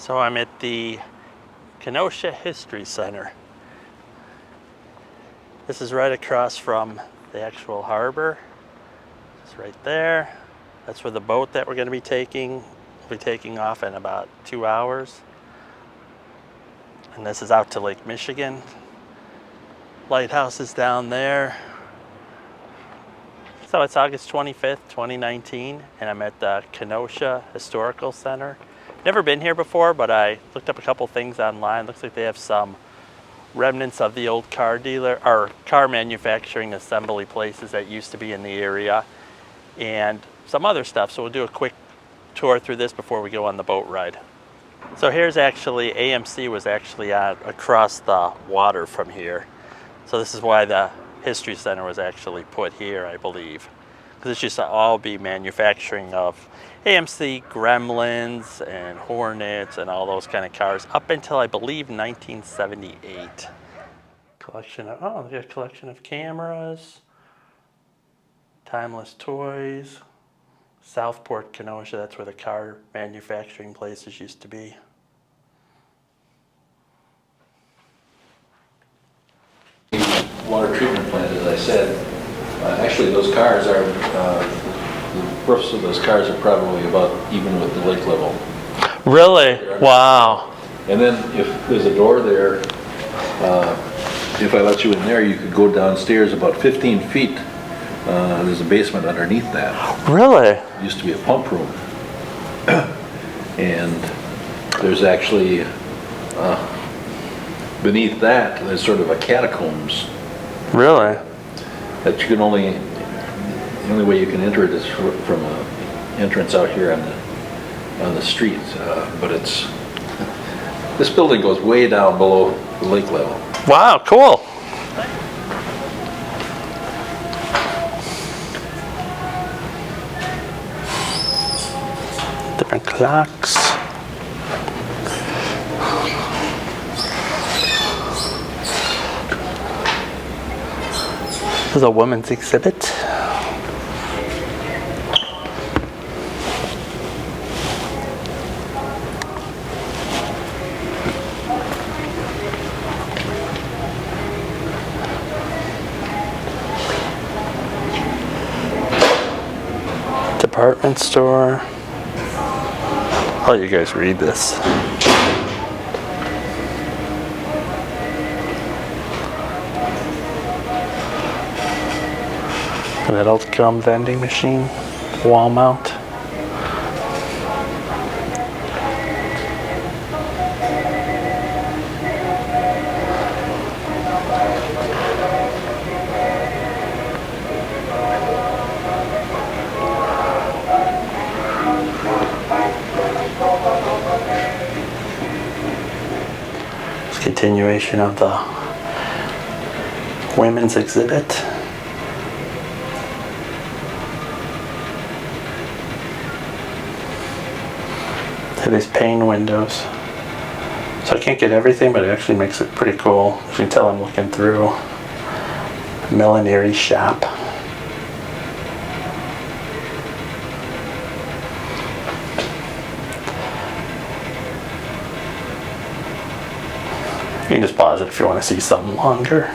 So I'm at the Kenosha History Center. This is right across from the actual harbor. It's right there. That's where the boat that we're going to be taking will be taking off in about 2 hours. And this is out to Lake Michigan. Lighthouse is down there. So it's August 25th, 2019, and I'm at the Kenosha Historical Center. Never been here before, but I looked up a couple things online. Looks like they have some remnants of the old car dealer or car manufacturing assembly places that used to be in the area, and some other stuff. So we'll do a quick tour through this before we go on the boat ride. So here's actually, AMC was actually across the water from here. So this is why the History Center was actually put here, I believe. Because it's just to all be manufacturing of AMC Gremlins and Hornets and all those kind of cars up until, I believe, 1978. Collection of, oh, they got a collection of cameras, timeless toys. Southport, Kenosha, that's where the car manufacturing places used to be. Water treatment plant, as I said, actually those cars are, the roofs of those cars are probably about even with the lake level. Really? Wow. And then if there's a door there, if I let you in there, you could go downstairs about 15 feet. There's a basement underneath that. Really? It used to be a pump room. And there's actually, beneath that, there's sort of a catacombs. Really? That you can only, the only way you can enter it is from an entrance out here on the street. But it's, this building goes way down below the lake level. Wow, cool. Different clocks. This is a women's exhibit. Department store. I'll let you guys read this. An adult gum vending machine, wall mount. Continuation of the women's exhibit. These pane windows. So I can't get everything, but it actually makes it pretty cool. You can tell I'm looking through. Millinery shop. You can just pause it if you want to see something longer.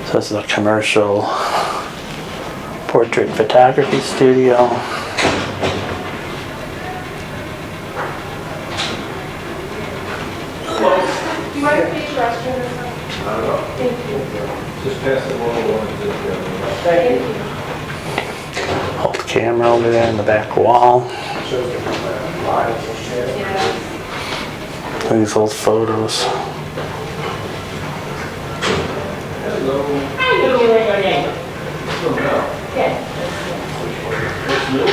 So this is a commercial portrait photography studio. Hello. Do you want to use the restroom? Not at all. Thank you. Just pass the one. Thank you. Old camera over there in the back wall. Yeah. These old photos. Hello. How you doing your name? Yes. What's new?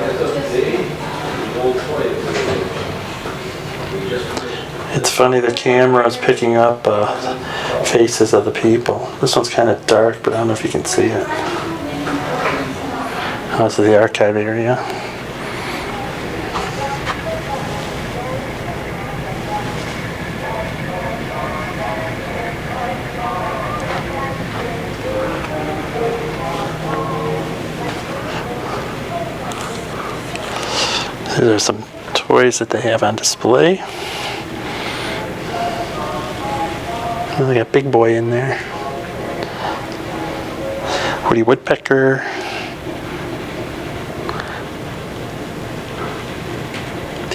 It's a day. Old toy. We just finished. It's funny, the camera is picking up faces of the people. This one's kind of dark, but I don't know if you can see it. Oh, this is the archive area. These are some toys that they have on display. Oh, they got Big Boy in there. Woody Woodpecker.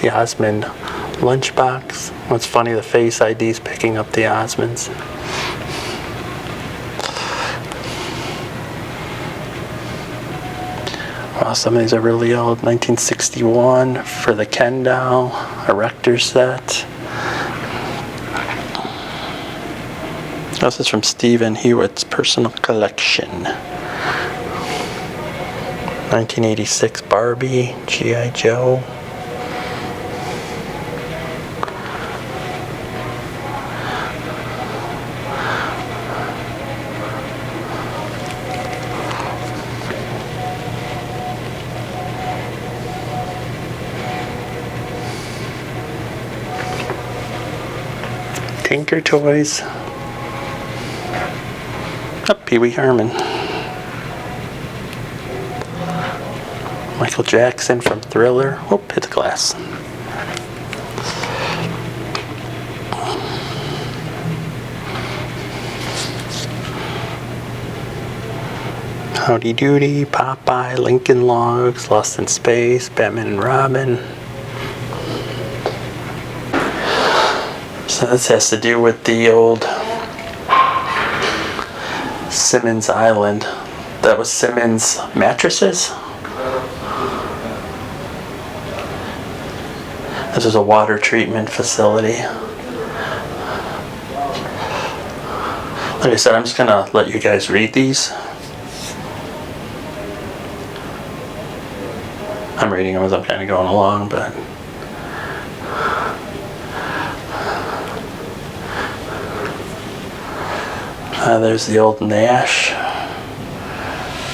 The Osmond lunchbox. What's funny, the Face ID is picking up the Osmonds. Wow, some of these are really old. 1961 for the Ken doll, a Rector set. This is from Stephen Hewitt's personal collection. 1986 Barbie, G.I. Joe. Tinker Toys. Oh, Pee Wee Herman. Michael Jackson from Thriller. Whoop, hit the glass. Howdy Doody, Popeye, Lincoln Logs, Lost in Space, Batman and Robin. So this has to do with the old Simmons Island. That was Simmons mattresses. This is a water treatment facility. Like I said, I'm just gonna let you guys read these. I'm reading them as I'm kind of going along, but there's the old Nash,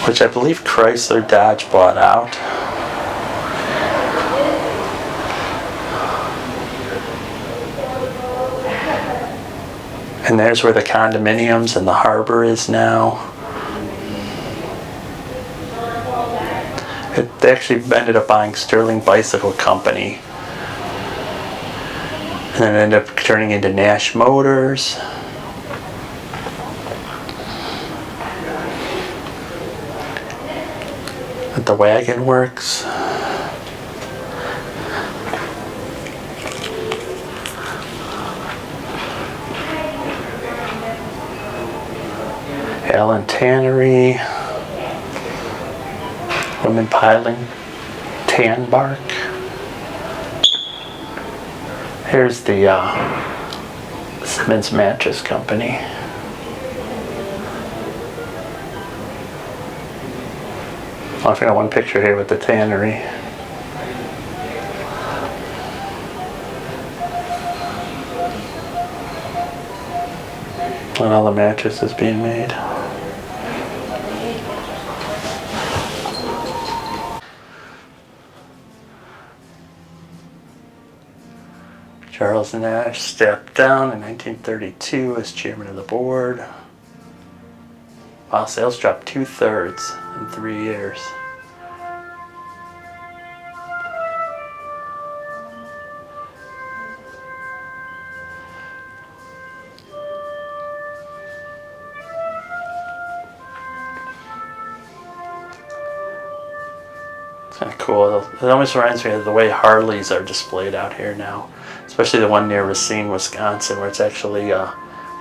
which I believe Chrysler Dodge bought out. And there's where the condominiums and the harbor is now. They actually ended up buying Sterling Bicycle Company. And then ended up turning into Nash Motors. At the Wagon Works. Allen Tannery. Women piling tan bark. Here's the Simmons Mattress Company. Oh, I forgot one picture here with the tannery. And all the mattresses being made. Charles Nash stepped down in 1932 as chairman of the board. Wow, sales dropped 2/3 in 3 years. It's kind of cool. It almost reminds me of the way Harleys are displayed out here now. Especially the one near Racine, Wisconsin, where it's actually, you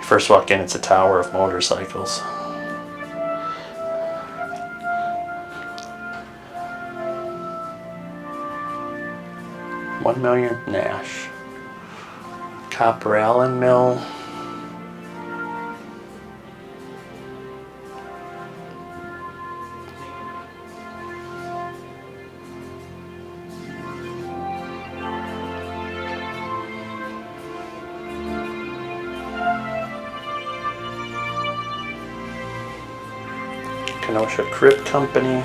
first walk in, it's a tower of motorcycles. $1 million Nash. Copper Allen Mill. Kenosha Crib Company.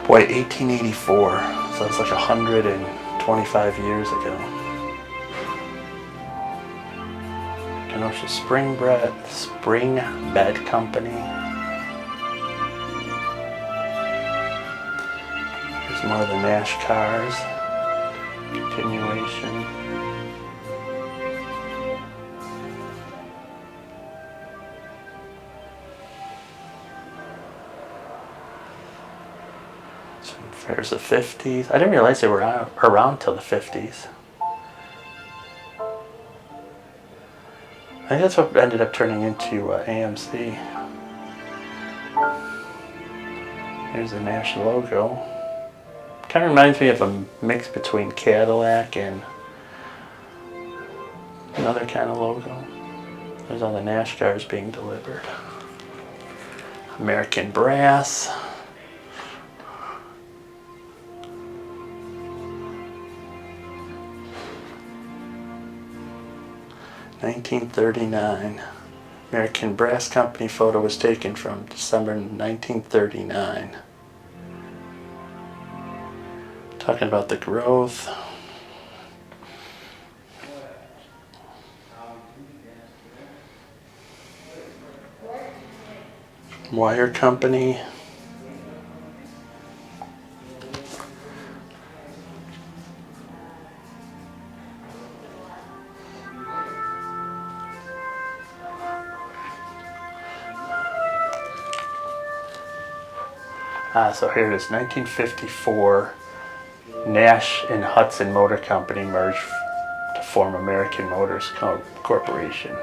Boy, 1884. So it's like 125 years ago. Kenosha Spring Bed Company. There's more of the Nash cars. Continuation. There's the 50s. I didn't realize they were around till the 50s. I think that's what ended up turning into AMC. Here's the Nash logo. Kind of reminds me of a mix between Cadillac and another kind of logo. There's all the Nash cars being delivered. American Brass. (1939). American Brass Company photo was taken from December 1939. Talking about the growth. Wire Company. So here it is, 1954. Nash and Hudson Motor Company merged to form American Motors Corporation.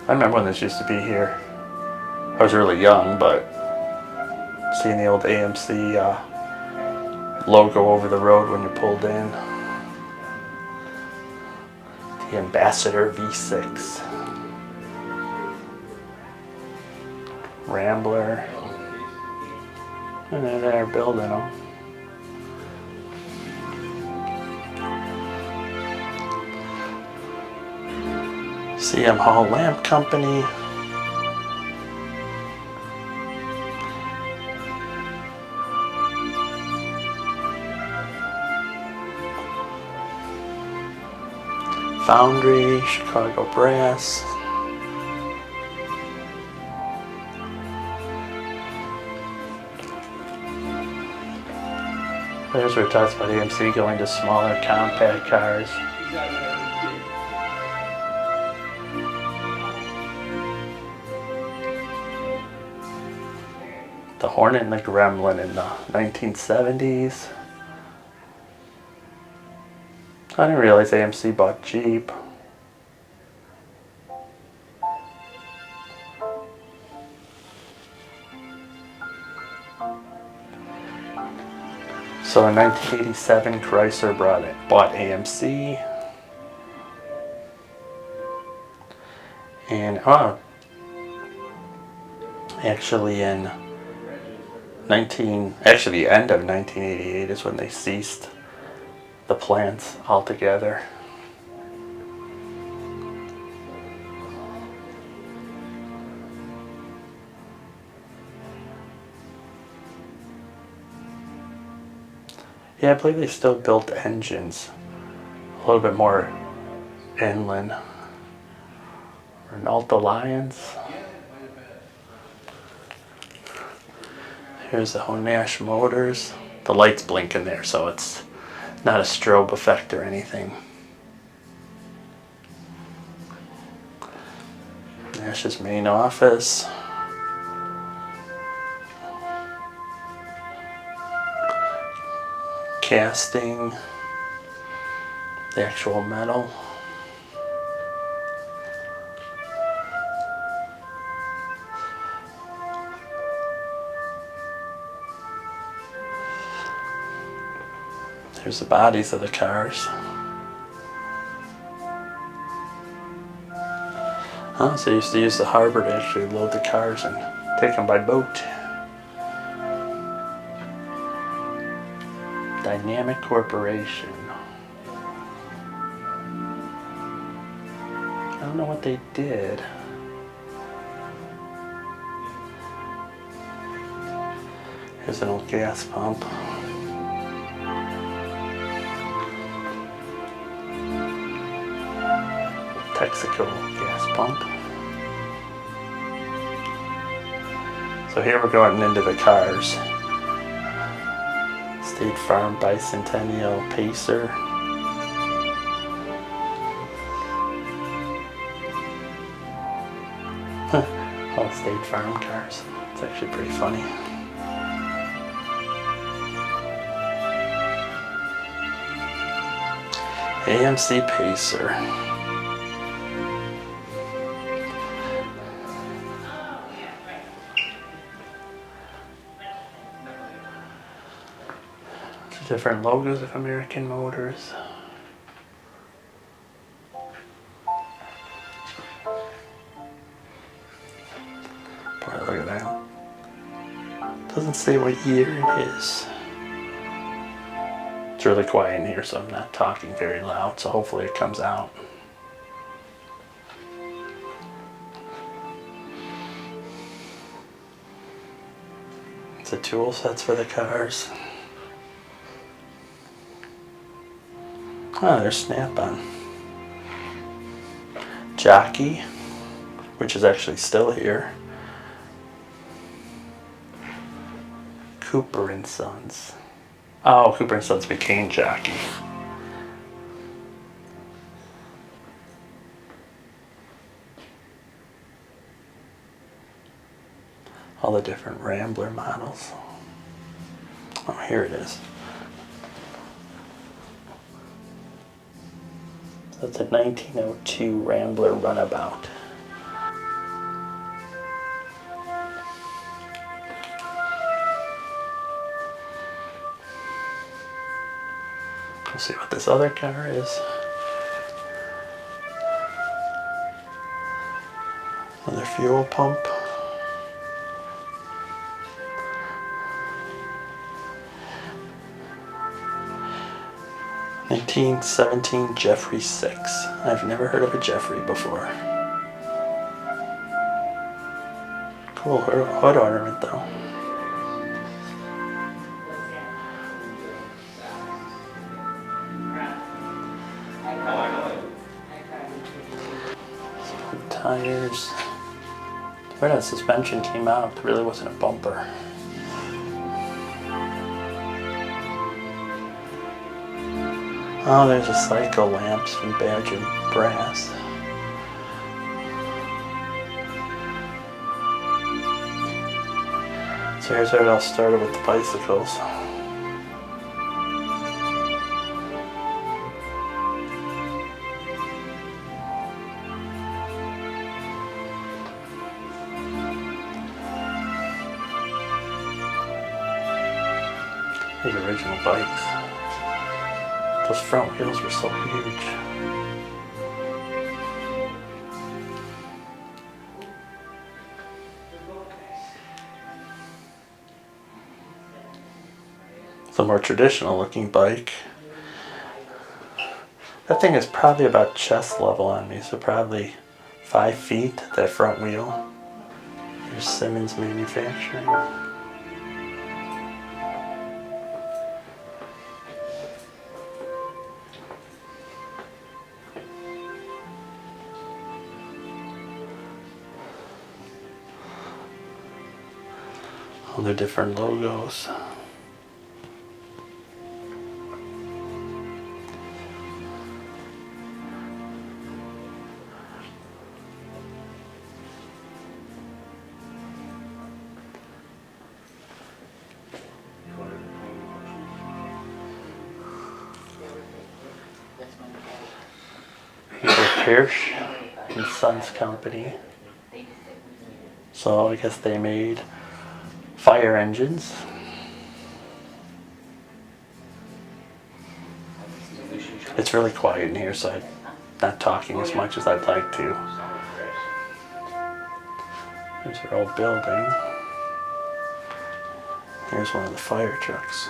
I remember when this used to be here. I was really young, but seeing the old AMC logo over the road when you pulled in. The Ambassador V6. Rambler. And they're there building them. CM Hall Lamp Company. Foundry, Chicago Brass. There's where it talks about AMC going to smaller compact cars. The Hornet and the Gremlin in the 1970s. I didn't realize AMC bought Jeep. So in 1987, Chrysler bought AMC. And actually in the end of 1988 is when they ceased the plants altogether. Yeah, I believe they still built engines a little bit more inland. Alta Lions. Here's the Nash Motors. The light's blinking there, so it's not a strobe effect or anything. Nash's main office. Casting. The actual metal. Here's the bodies of the cars. So they used to use the harbor to actually load the cars and take them by boat. Dynamic Corporation. I don't know what they did. Here's an old gas pump. Texaco gas pump. So here we're going into the cars. State Farm Bicentennial Pacer. All State Farm cars. It's actually pretty funny. AMC Pacer. Different logos of American Motors. Boy, look at that. Doesn't say what year it is. It's really quiet in here, so I'm not talking very loud, so hopefully it comes out. It's the tool sets for the cars. Oh, there's Snap-on. Jockey, which is actually still here. Cooper and Sons. Oh, Cooper and Sons became Jockey. All the different Rambler models. Oh, here it is. That's a 1902 Rambler Runabout. Let's see what this other car is. Another fuel pump. (1917) Jeffrey 6. I've never heard of a Jeffrey before. Cool hood ornament though. Some tires. When that suspension came out, there really wasn't a bumper. Oh, there's a cycle lamps from Badger Brass. So here's where it all started with the bicycles. These original bikes. Those front wheels were so huge. It's a more traditional looking bike. That thing is probably about chest level on me, so probably 5 feet, that front wheel. Here's Simmons Manufacturing. All the different logos. Biersch and Sons Company. So I guess they made fire engines. It's really quiet in here, so I'm not talking as much as I'd like to. There's their old building. Here's one of the fire trucks.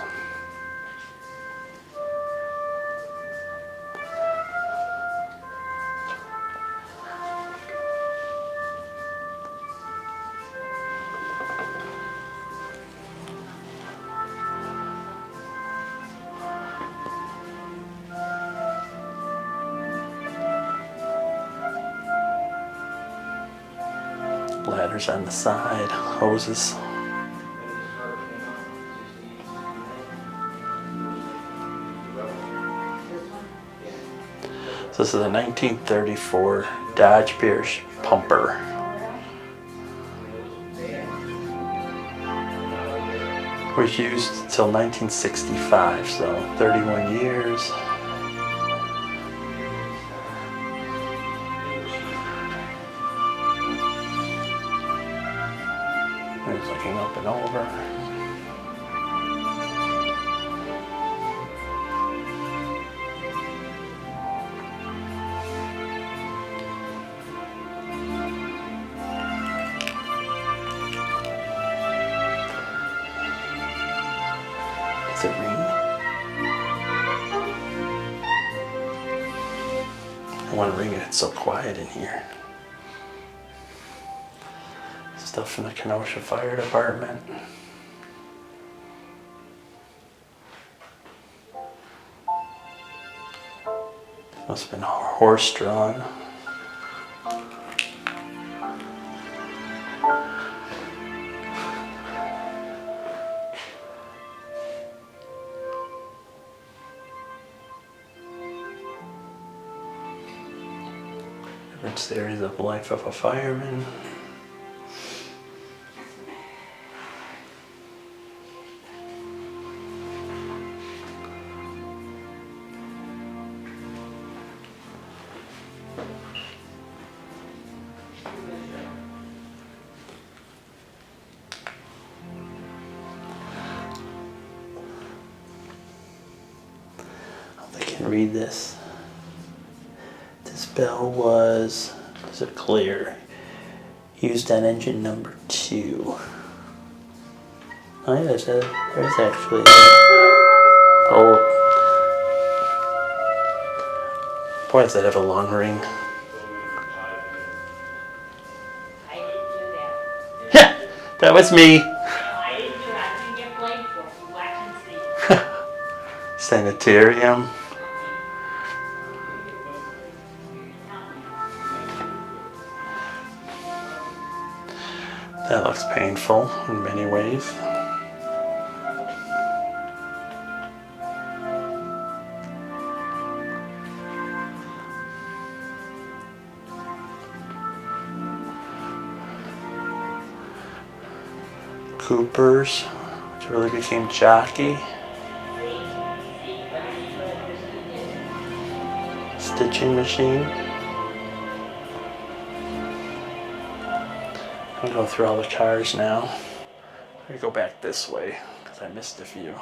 Ladders on the side, hoses. So this is a 1934 Dodge Biersch pumper. Was used until 1965, so 31 years. There's looking up and over. Does it ring? I want to ring it, it's so quiet in here. Stuff from the Kenosha Fire Department. Must have been horse-drawn. Different series of life of a fireman. Read this. This bell was, is it clear? Used on engine number 2. Oh yeah, there's actually oh boy, does that have a long ring. I didn't do that. Yeah, that was me. No, I didn't do it. I didn't get blamed for it. You watch and see. Sanitarium. That looks painful in many ways. Cooper's, which really became jockey. Stitching machine. I'm gonna go through all the cars now. I'm gonna go back this way because I missed a few.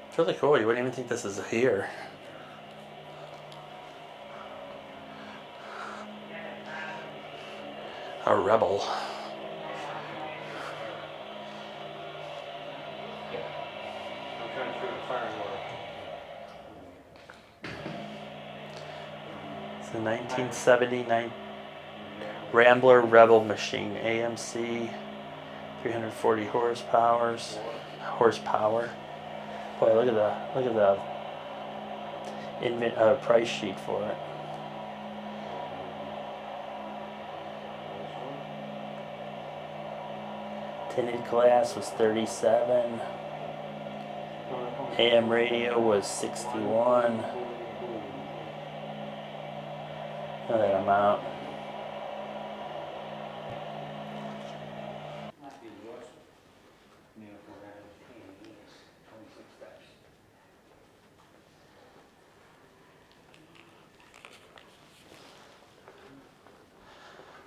It's really cool. You wouldn't even think this is here. A Rebel. It's a 1979 Rambler Rebel machine, AMC, 340 horsepower. Boy, look at the price sheet for it. Tinted glass was 37. AM radio was 61. Look at that amount.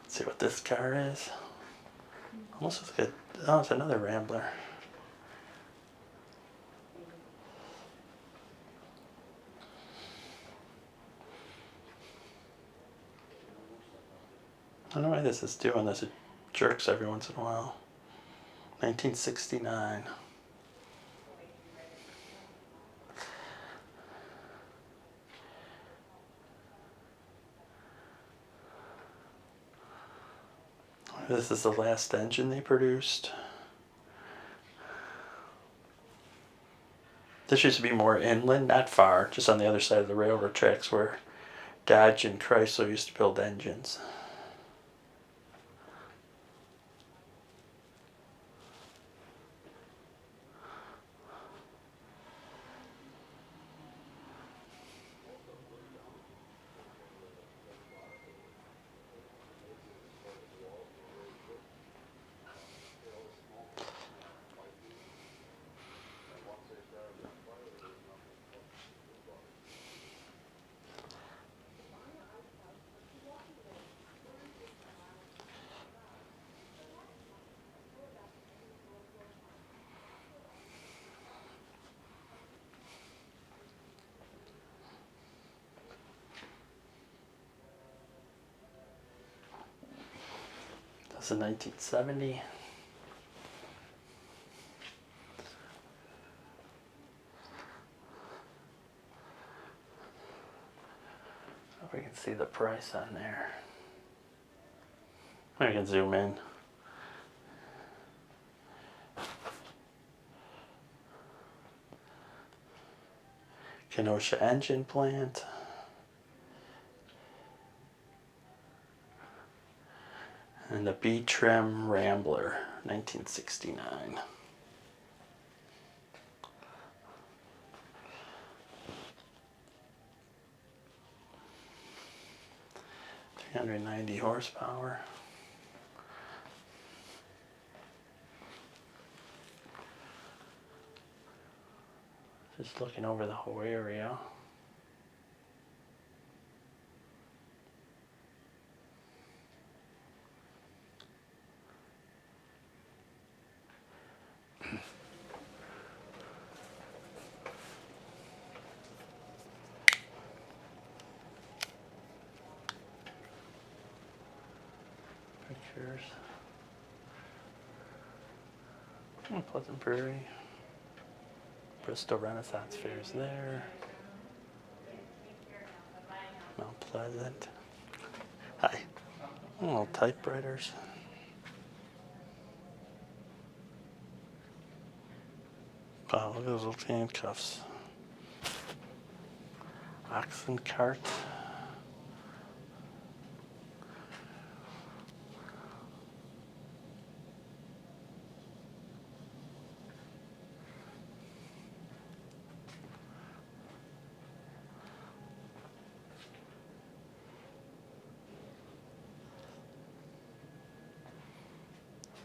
Let's see what this car is. Almost looks good. Oh, it's another Rambler. I don't know why this is doing this. It jerks every once in a while. 1969. This is the last engine they produced. This used to be more inland, not far, just on the other side of the railroad tracks where Dodge and Chrysler used to build engines. That's in 1970. If we can see the price on there. I can zoom in. Kenosha engine plant. And the B-trim Rambler, 1969. $390 horsepower. Just looking over the whole area. Pictures. Pleasant Prairie. Bristol Renaissance Fair's there. Mount Pleasant. Hi. Little typewriters. Wow, look at those little handcuffs. Oxen cart.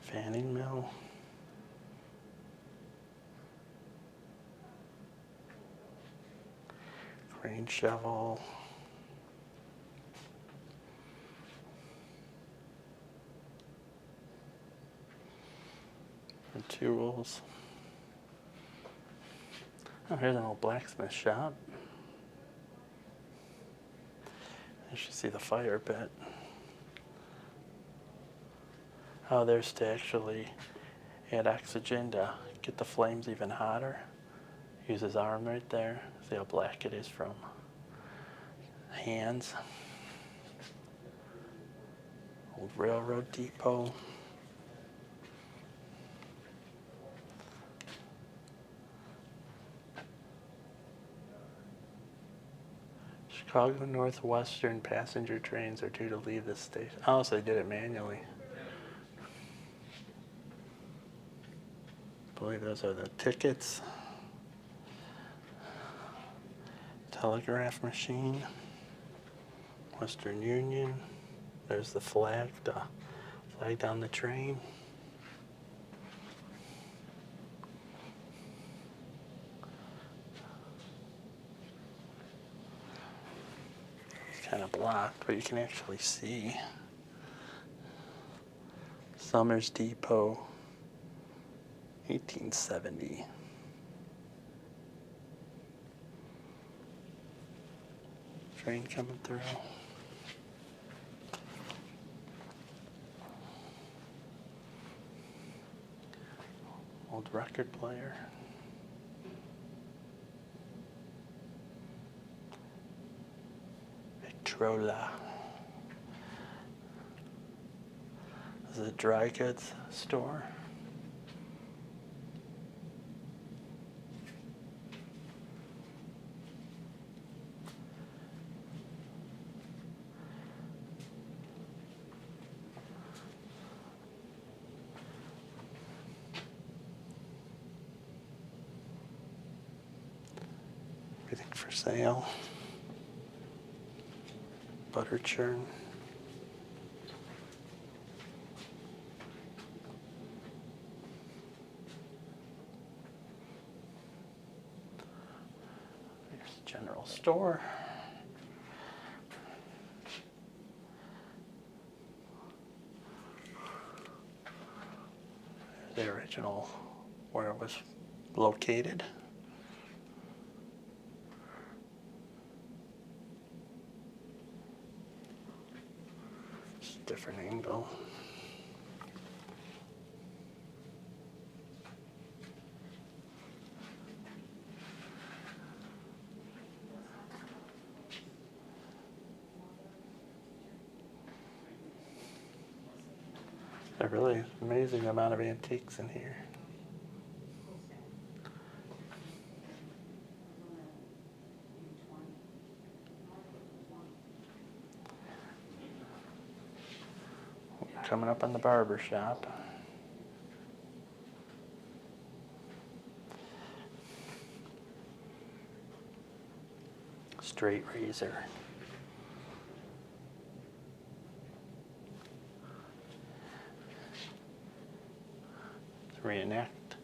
Fanning mill. Crane shovel. And tools. Oh, here's an old blacksmith shop. You should see the fire pit. Oh, there's to actually add oxygen to get the flames even hotter. Use his arm right there. See how black it is from hands. Old railroad depot. Chicago Northwestern passenger trains are due to leave this station. Oh, so they did it manually. I believe those are the tickets. Telegraph machine. Western Union. There's the flag down the train. It's kind of blocked, but you can actually see. Summers Depot, 1870. Train coming through. Old record player. Victrola. This is a dry goods store. Everything for sale. Butter churn. Here's the general store. The original where it was located. Just a different angle. A really amazing amount of antiques in here. Coming up on the barber shop. Straight razor. Reenact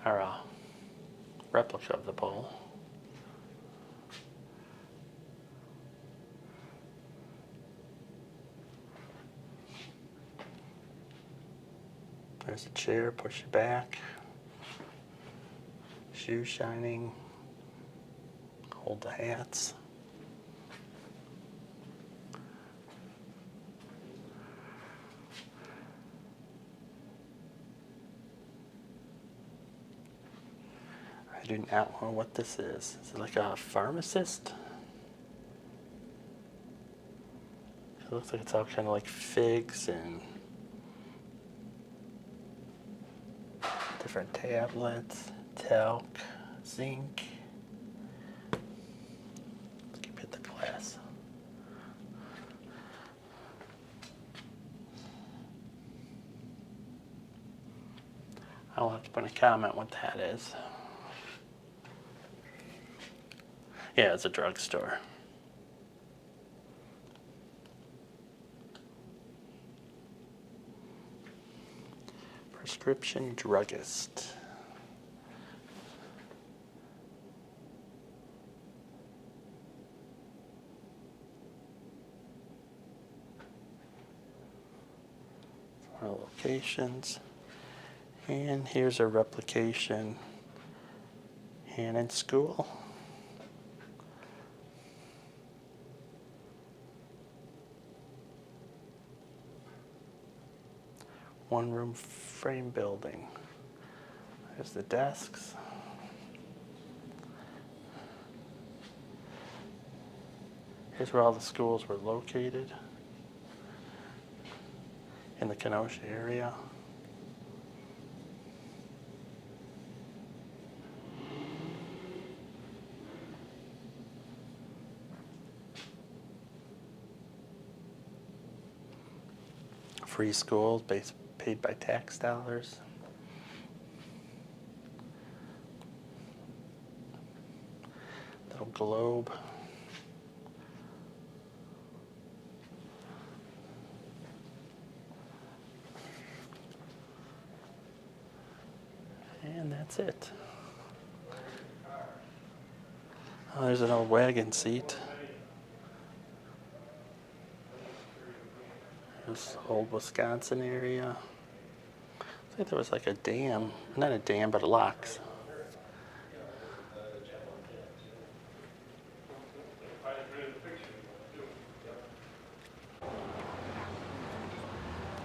or a replica of the pole. There's a chair, push it back. Shoes shining. Hold the hats. I do not know what this is. Is it like a pharmacist? It looks like it's all kind of like figs and different tablets, talc, zinc. Let's keep it the glass. I'll have to put in a comment what that is. Yeah, it's a drugstore. Prescription druggist. Our locations. And here's a replication. Hannon School. One room frame building. There's the desks. Here's where all the schools were located in the Kenosha area. Free schools paid by tax dollars. Little globe. And that's it. Oh, there's an old wagon seat. This old Wisconsin area. I think there was like a dam, not a dam, but locks.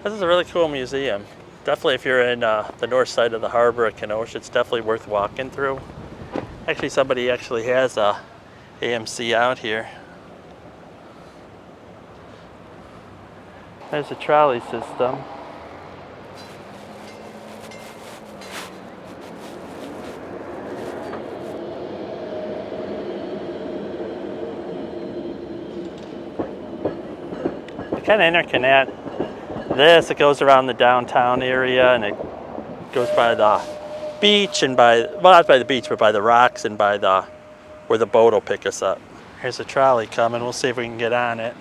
This is a really cool museum. Definitely if you're in the north side of the harbor at Kenosha, it's definitely worth walking through. Actually, somebody actually has a AMC out here. There's a trolley system. They kind of interconnect this. It goes around the downtown area and it goes by the beach and by, well, not by the beach, but by the rocks and by the where the boat will pick us up. Here's a trolley coming. We'll see if we can get on it.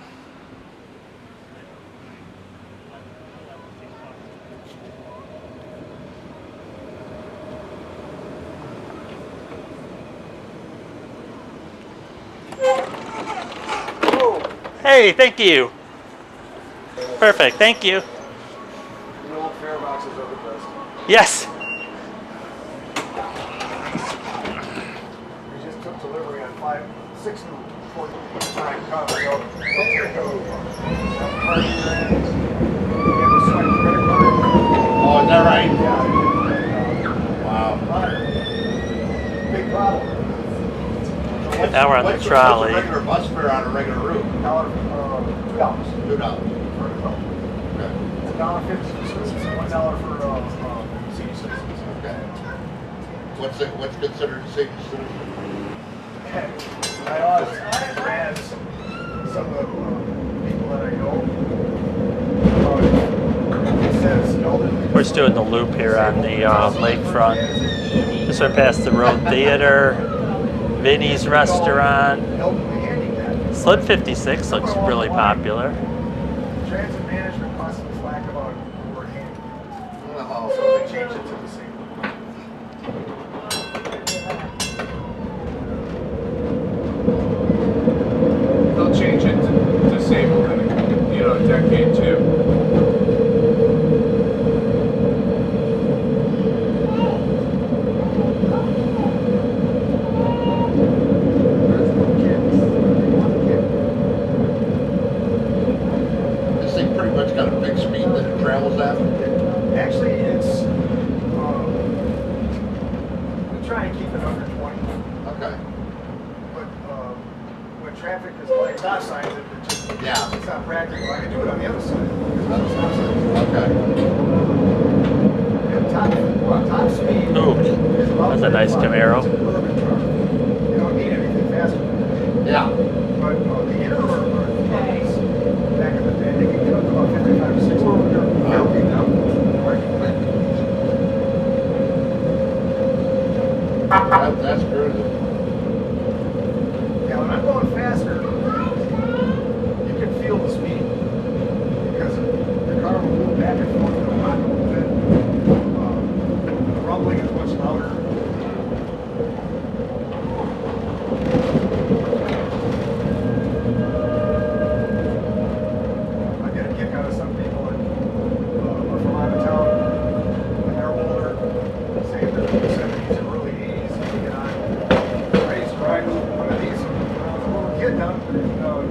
Hey, thank you. Perfect, thank you. You want fare boxes are the best. Yes. We just took delivery on 6 new 40-time covers. So don't take those. Card in your hands. You have a swipe credit card. Oh, is that right? Yeah. Wow. Big problem. Now we're on the What's trolley. the regular bus fare on a regular route? $2. $2. For an adult. Okay. It's $1.50 for citizens and $1 for senior citizens. Okay. What's considered senior citizen? I always ran some of the people that I know. It says elderly. We're just doing the loop here on the lakefront. Just went past the Road Theater, Vinny's Restaurant. Elderly handicapped. Slip 56 looks really popular. Transit management constantly flack about the word handicapped. Oh. So they changed it to the same. They'll change it to disabled in a decade too. This thing pretty much got a big speed that it travels at. Actually, it's we try and keep it under 20. Okay. But when traffic is like stop signs, it just Yeah. it's not practical. I can do it on the other side. There's no stop signs. Okay. And top speed. Ooh, is about that's a nice 35. Camaro. It's an urban truck. You don't need anything faster than that. Yeah. But the interurban trucks, back in the day, they could get up to about 55 or 60. They're okay now. That's good. Yeah, when I'm going faster, you can feel the speed because the car will move back and forth in a lot a little bit. The rumbling is much louder. I get a kick out of some people that are from out of town, and they're older, say they're in the 70s and early 80s, and they get on. I used to ride one of these when I was a little kid down in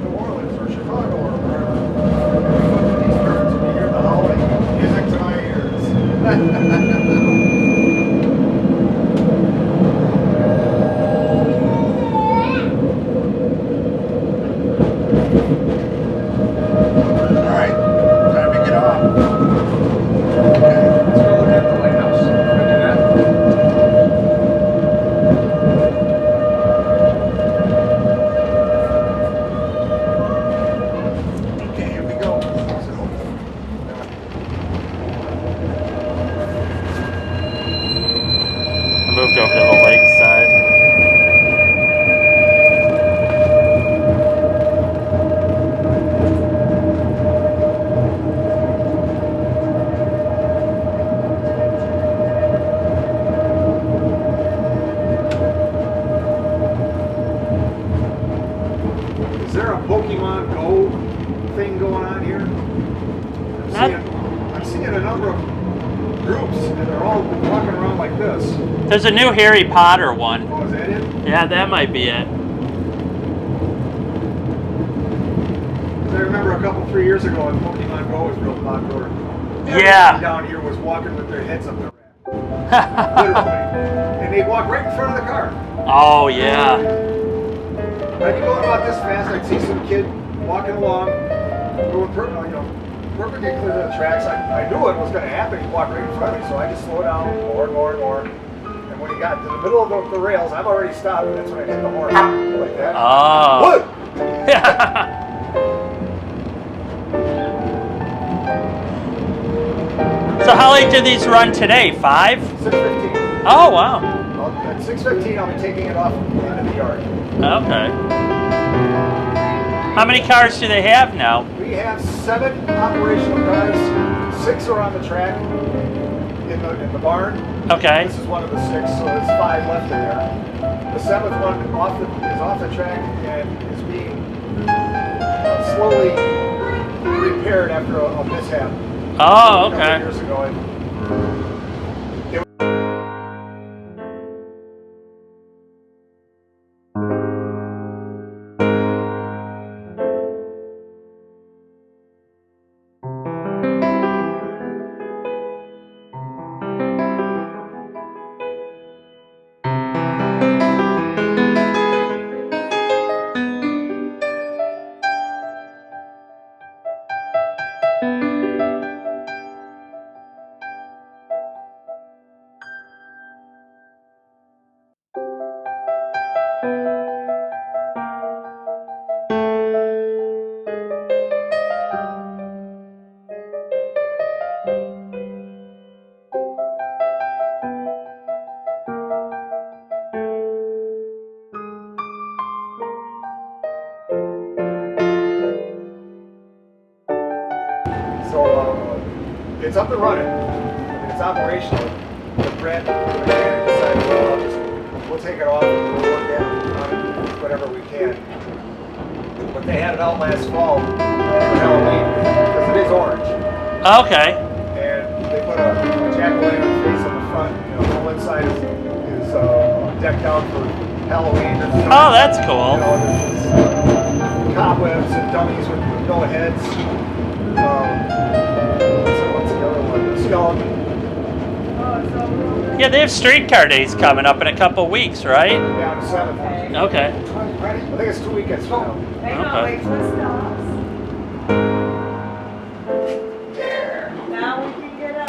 New Orleans or Chicago or wherever. And we go to these turns and you hear the howling music to my ears. All right. Time to get off. Okay. Let's go look at the lighthouse. Can we do that? Okay, here we go. I moved over to the lake side. Is there a Pokemon Go thing going on here? I'm seeing a number of groups and they're all walking around like this. There's a new Harry Potter one. Oh, is that it? Yeah, that might be it. 'Cause I remember a couple, 3 years ago when Pokemon Go was real popular. Yeah. Everybody down here was walking with their heads up their back. Literally. And they'd walk right in front of the car. Oh, yeah. I'd be going about this fast, I'd see some kid walking along, going perpendicular to the tracks. I knew it was going to happen. He'd walk right in front of me, so I just slowed down more and more and more. And when he got to the middle of the rails, I'm already stopped, and that's when I hit the horn like that. Oh. What? So how late do these run today? 5? 6:15. Oh, wow. Well, that's 6:15, I'll be taking it off into the yard. Okay. How many cars do they have now? We have 7 operational cars. 6 are on the track in the barn. Okay. This is one of the 6, so there's 5 left in there. The 7th one is off the track and is being slowly repaired after a mishap. Oh, A couple okay. years ago. So it's up and running. I mean, it's operational. But Brad decided, well, we'll take it off and we'll work down on it, whatever we can. But they had it out last fall for Halloween because it is orange. Okay. And they put a jack-o'-lantern face on the front. You know, the whole inside is decked out for Halloween. Oh, that's cool. You know, there's cobwebs and dummies with no heads. So what's the other one? The skeleton. Yeah, they have streetcar days coming up in a couple weeks, right? Yeah, the 7th. Okay. I think it's 2 weekends from now. Hang on, Okay. wait till it stops. There. Now we can get up.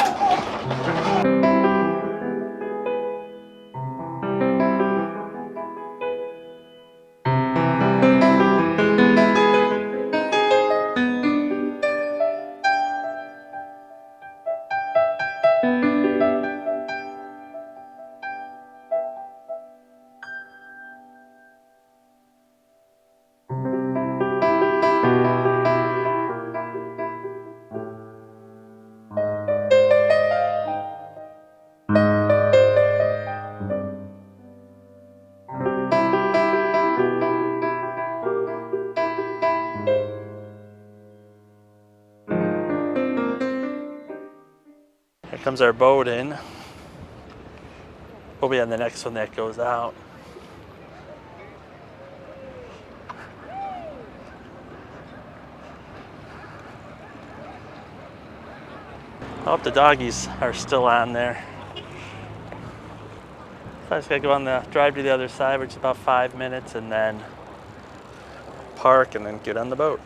Here comes our boat in. We'll be on the next one that goes out. I hope the doggies are still on there. So I just gotta go on the drive to the other side, which is about 5 minutes, and then park and then get on the boat.